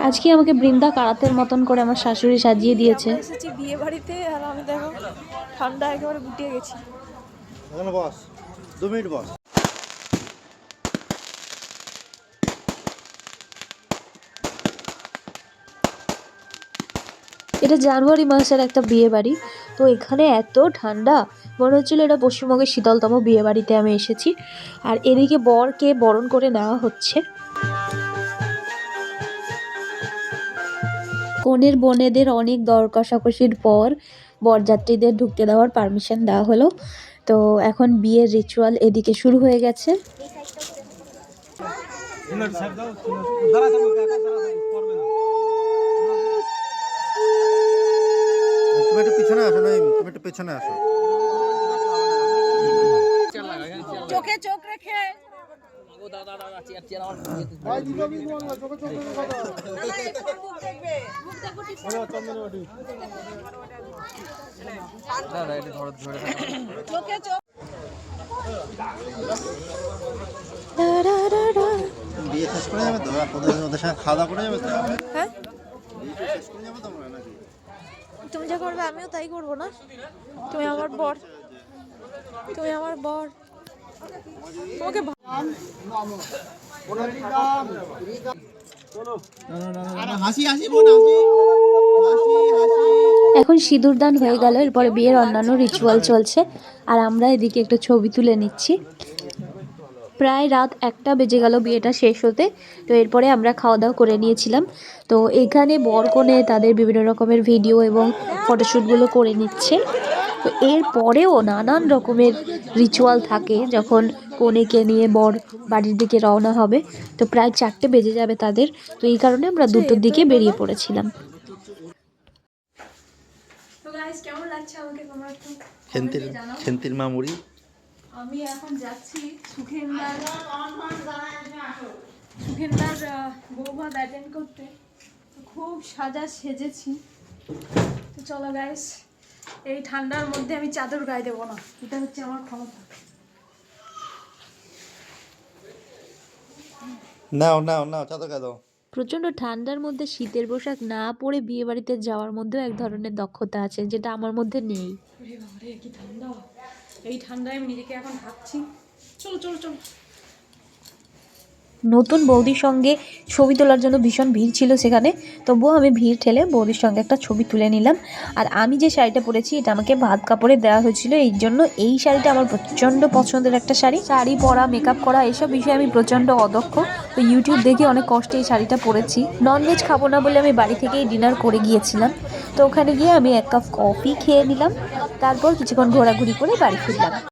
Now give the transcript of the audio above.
আজকে আমাকে বৃন্দা কারাতের মতন করে আমার শাশুড়ি সাজিয়ে দিয়েছে। এসেছি বিয়ে বাড়িতে আর আমি দেখো ঠান্ডা একেবারে গুটিয়ে গেছি। বস 2 মিনিট বস। এটা জানুয়ারি মাসের একটা বিয়ে বাড়ি, তো এখানে এত ঠান্ডা মনে হচ্ছিল এটা পশ্চিমবঙ্গের শীতলতম বিয়ে বাড়িতে আমি এসেছি। আর এদিকে বরকে বরণ করে নেওয়া হচ্ছে। কনের বোনেদের অনেক দর কষাকষির পর বরযাত্রীদের ঢুকতে দেওয়ার পারমিশন দেওয়া হলো। তো এখন বিয়ের রিচুয়াল এদিকে শুরু হয়ে গেছে। তুমি একটু পিছনে আসো, তুমি একটু পেছনে আসো। চোখে চোখ রেখে বিয়ে শেষ করে যাবে তো? ওদের সঙ্গে খাওয়া দাওয়া করে যাবে তো? হ্যাঁ বিয়ে শেষ করে যাবে তোমরা নাকি? তুমি যা করবে আমিও তাই করবো না? তুমি আমার বর, তুমি আমার বর, তোমাকে এখন সিঁদুরদান হয়ে গেল, এরপরে বিয়ের অন্যান্য রিচুয়াল চলছে আর আমরা এদিকে একটা ছবি তুলে নিচ্ছি। প্রায় রাত 1টা বেজে গেল বিয়েটা শেষ হতে। তো এরপরে আমরা খাওয়া দাওয়া করে নিয়েছিলাম। তো এখানে বর কনে তাদের বিভিন্ন রকমের ভিডিও এবং ফটোশ্যুটগুলো করে নিচ্ছে। তো এরপরেও নানান রকমের রিচুয়াল থাকে যখন কনেকে নিয়ে বর বাড়ির দিকে রওনা হবে। তো প্রায় 4টে বেজে যাবে তাদের। তো এই কারণে আমরা 2টোর দিকে বেরিয়ে পড়েছিলাম। কেমন লাগছে আমাকে তোমরা একটু খেন্তির মামুড়ি। আমি এখন যাচ্ছি সুখেন্দার বৌভাত অ্যাটেন্ড করতে। খুব সেজেছি। তো চলো গাইস, এই ঠান্ডার মধ্যে আমি চাদর গায়ে দেবো না, এটা হচ্ছে আমার ক্ষমতা। নাও চাদর গায়ে দাও। প্রচণ্ড ঠান্ডার মধ্যে শীতের পোশাক না পরে বিয়ে বাড়িতে যাওয়ার মধ্যেও এক ধরনের দক্ষতা আছে, যেটা আমার মধ্যে নেই। কি ঠান্ডা! এই ঠান্ডায় আমি নিজেকে এখন ঢাকছি। চলো চলো চলো। নতুন বৌদির সঙ্গে ছবি তোলার জন্য ভীষণ ভিড় ছিল সেখানে, তবুও আমি ভিড় ঠেলে বৌদির সঙ্গে একটা ছবি তুলে নিলাম। আর আমি যে শাড়িটা পরেছি এটা আমাকে ভাত কাপড়ে দেওয়া হয়েছিল, এই জন্য এই শাড়িটা আমার প্রচণ্ড পছন্দের একটা শাড়ি পরা, মেকআপ করা এসব বিষয়ে আমি প্রচণ্ড অদক্ষ। তো ইউটিউব দেখে অনেক কষ্টে এই শাড়িটা পরেছি। ননভেজ খাবো না বলে আমি বাড়ি থেকেই ডিনার করে গিয়েছিলাম। তো ওখানে গিয়ে আমি 1 কাপ কফি খেয়ে নিলাম, তারপর কিছুক্ষণ ঘোরাঘুরি করে বাড়ি ফিরলাম।